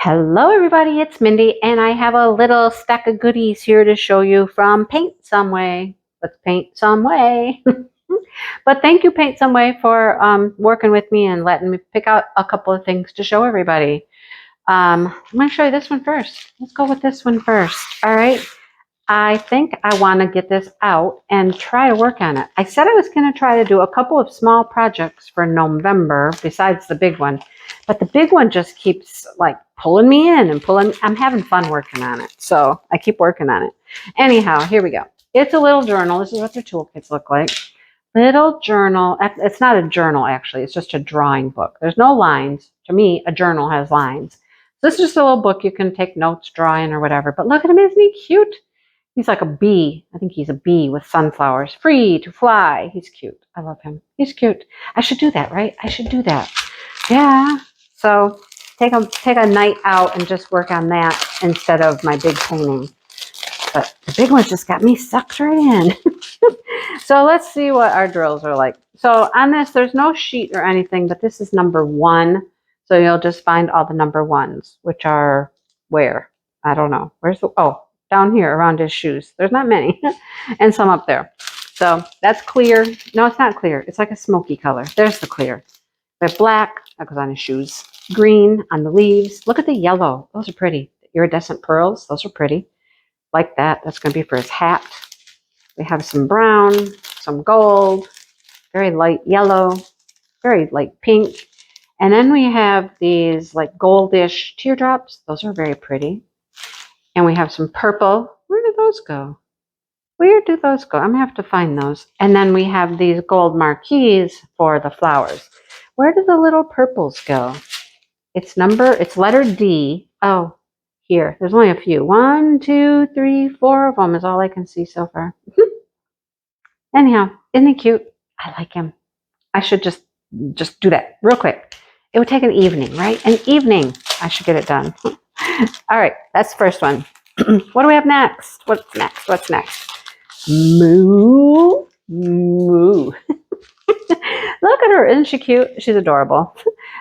Hello everybody, it's Mindy and I have a little stack of goodies here to show you from PaintSomeWay. Let's paint some way. But thank you PaintSomeWay for working with me and letting me pick out a couple of things to show everybody. I'm going to show you this one first. Let's go with this one first. All right. I think I want to get this out and try to work on it. I said I was going to try to do a couple of small projects for November besides the big one, but the big one just keeps like pulling me in and pulling. I'm having fun working on it, so I keep working on it. Anyhow, here we go. It's a little journal. This is what their toolkits look like. Little journal. It's not a journal, actually. It's just a drawing book. There's no lines. To me, a journal has lines. This is just a little book you can take notes, draw in, or whatever. But look at him. Isn't he cute? He's like a bee. I think he's a bee with sunflowers. Free to fly. He's cute. I love him. He's cute. I should do that, right? I should do that. Yeah. So take a night out and just work on that instead of my big painting. But the big one's just got me sucked right in. So let's see what our drills are like. So on this, there's no sheet or anything, but this is number 1. So you'll just find all the number 1s, which are where? I don't know. Where's the, oh, down here around his shoes. There's not many. And some up there. So that's clear. No, it's not clear. It's like a smoky color. There's the clear. We have black. That goes on his shoes. Green on the leaves. Look at the yellow. Those are pretty. The iridescent pearls. Those are pretty. Like that. That's going to be for his hat. We have some brown, some gold, very light yellow, very light pink. And then we have these like goldish teardrops. Those are very pretty. And we have some purple. Where do those go? Where do those go? I'm going to have to find those. And then we have these gold marquees for the flowers. Where do the little purples go? It's letter D. Oh, here. There's only a few. 1, 2, 3, 4 of them is all I can see so far. Anyhow, isn't he cute? I like him. I should just do that real quick. It would take an evening, right? An evening. I should get it done. All right, that's the first one. What do we have next? What's next? Moo. Moo. Look at her. Isn't she cute? She's adorable.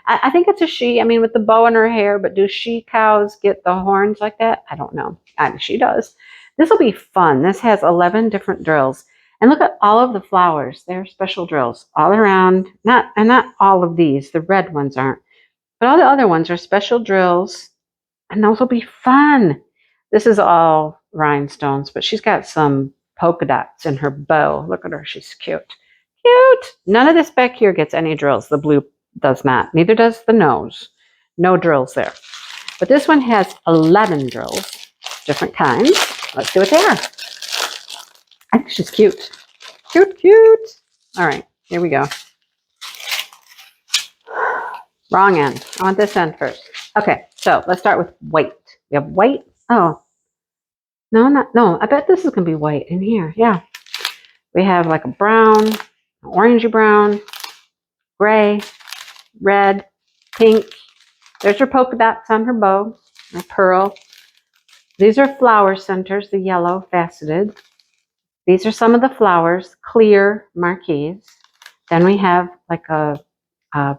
I think it's a she. I mean, with the bow in her hair, but do she cows get the horns like that? I don't know. I mean, she does. This will be fun. This has 11 different drills. And look at all of the flowers. They're special drills all around. Not all of these. The red ones aren't. But all the other ones are special drills. And those will be fun. This is all rhinestones, but she's got some polka dots in her bow. Look at her. She's cute. Cute. None of this back here gets any drills. The blue does not. Neither does the nose. No drills there. But this one has 11 drills. Different kinds. Let's see what they are. I think she's cute. Cute. All right. Here we go. Wrong end. I want this end first. Okay, so let's start with white. We have white. Oh, no. I bet this is going to be white in here. Yeah. We have like a brown, an orangey brown, gray, red, pink. There's her polka dots on her bow, her pearl. These are flower centers, the yellow faceted. These are some of the flowers, clear marquees. Then we have like a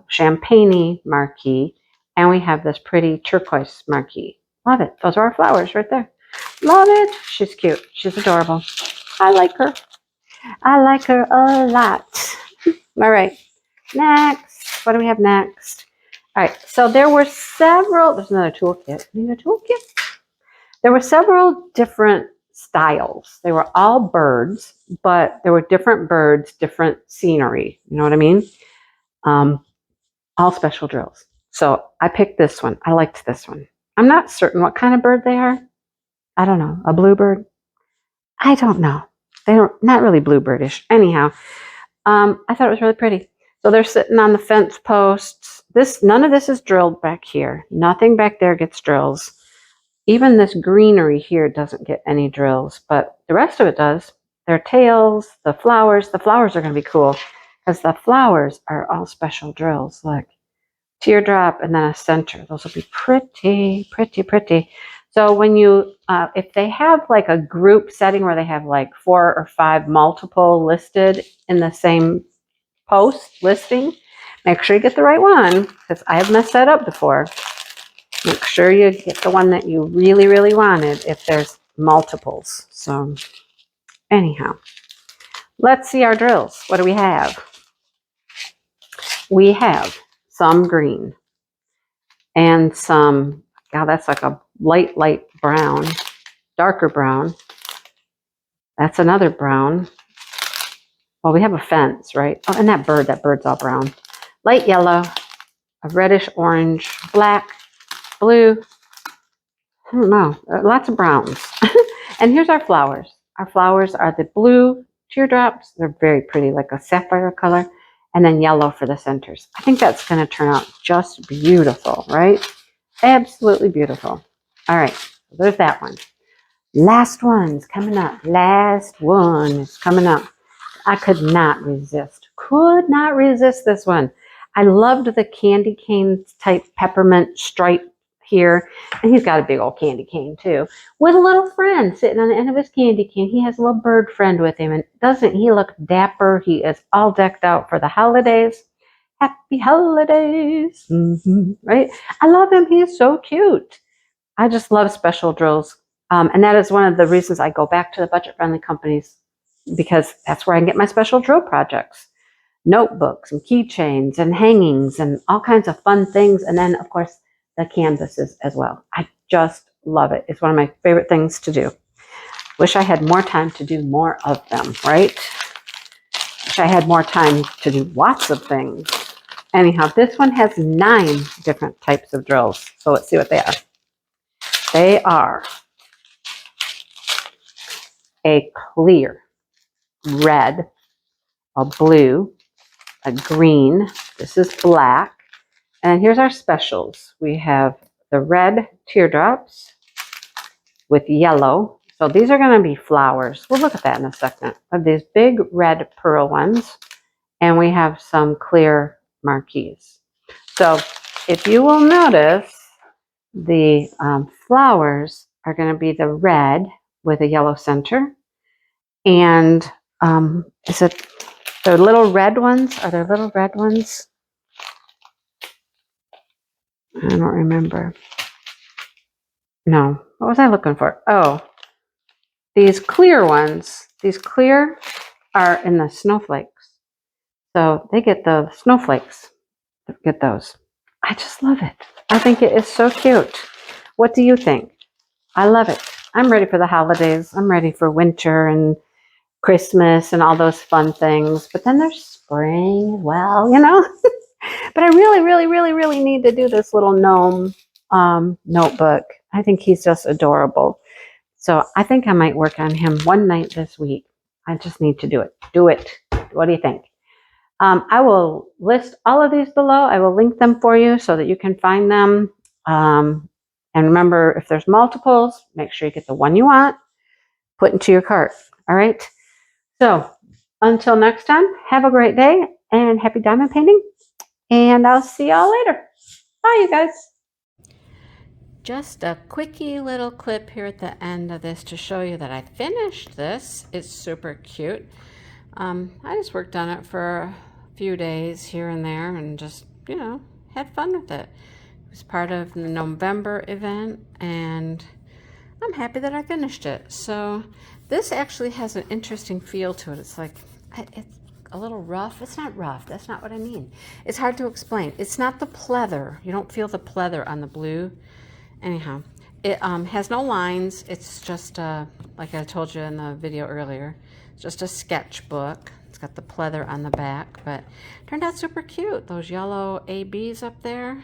champagne marquee. And we have this pretty turquoise marquee. Love it. Those are our flowers right there. Love it. She's cute. She's adorable. I like her. I like her a lot. All right. Next. What do we have next? All right. So there were several. There's another toolkit. Need a toolkit? There were several different styles. They were all birds, but there were different birds, different scenery. You know what I mean? All special drills. So I picked this one. I liked this one. I'm not certain what kind of bird they are. I don't know. A bluebird? I don't know. They're not really bluebirdish. Anyhow, I thought it was really pretty. So they're sitting on the fence posts. None of this is drilled back here. Nothing back there gets drills. Even this greenery here doesn't get any drills, but the rest of it does. Their tails, the flowers. The flowers are going to be cool because the flowers are all special drills. Like teardrop and then a center. Those will be pretty. So when you, if they have like a group setting where they have like 4 or 5 multiple listed in the same post listing, make sure you get the right one because I have messed that up before. Make sure you get the one that you really, really wanted if there's multiples. So anyhow, let's see our drills. What do we have? We have some green and some, God, that's like a light brown, darker brown. That's another brown. Well, we have a fence, right? Oh, and that bird's all brown. Light yellow, a reddish orange, black, blue. I don't know, lots of browns. And here's our flowers. Our flowers are the blue teardrops. They're very pretty, like a sapphire color, and then yellow for the centers. I think that's going to turn out just beautiful, right? Absolutely beautiful. All right, so there's that one. Last one's coming up. Last one is coming up. I could not resist this one. I loved the candy cane type peppermint stripe here. And he's got a big old candy cane too, with a little friend sitting on the end of his candy cane. He has a little bird friend with him. And doesn't he look dapper? He is all decked out for the holidays. Happy holidays. Right? I love him. He is so cute. I just love special drills. And that is one of the reasons I go back to the budget-friendly companies, because that's where I can get my special drill projects. Notebooks and keychains and hangings and all kinds of fun things. And then, of course, the canvases as well. I just love it. It's one of my favorite things to do. Wish I had more time to do more of them, right? Wish I had more time to do lots of things. Anyhow, this one has 9 different types of drills. So let's see what they are. They are a clear, red, a blue, a green. This is black. And here's our specials. We have the red teardrops with yellow. So these are going to be flowers. We'll look at that in a second. We have these big red pearl ones. And we have some clear marquees. So if you will notice, the flowers are going to be the red with a yellow center. And is it the little red ones? Are there little red ones? I don't remember. No. What was I looking for? Oh, these clear ones. These clear are in the snowflakes. So they get the snowflakes. Get those. I just love it. I think it is so cute. What do you think? I love it. I'm ready for the holidays. I'm ready for winter and Christmas and all those fun things. But then there's spring as well, you know. But I really need to do this little gnome notebook. I think he's just adorable. So I think I might work on him one night this week. I just need to do it. Do it. What do you think? I will list all of these below. I will link them for you so that you can find them. And remember, if there's multiples, make sure you get the one you want, put into your cart. All right. So until next time, have a great day and happy diamond painting. And I'll see y'all later. Bye, you guys. Just a quickie little clip here at the end of this to show you that I finished this. It's super cute. I just worked on it for a few days here and there and just, you know, had fun with it. It was part of the November event and I'm happy that I finished it. So this actually has an interesting feel to it. It's like, it's a little rough. It's not rough. That's not what I mean. It's hard to explain. It's not the pleather. You don't feel the pleather on the blue. Anyhow, it has no lines. It's just, like I told you in the video earlier, it's just a sketchbook. It's got the pleather on the back, but it turned out super cute. Those yellow ABs up there.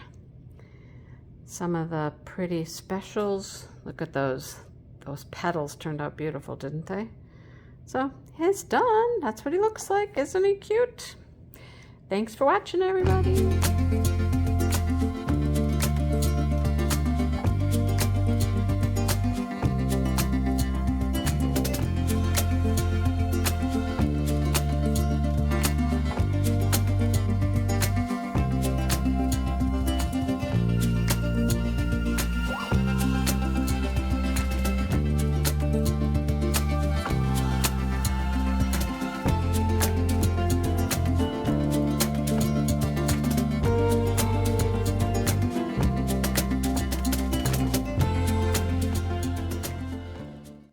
Some of the pretty specials. Look at those. Those petals turned out beautiful, didn't they? So it's done. That's what he looks like. Isn't he cute? Thanks for watching, everybody.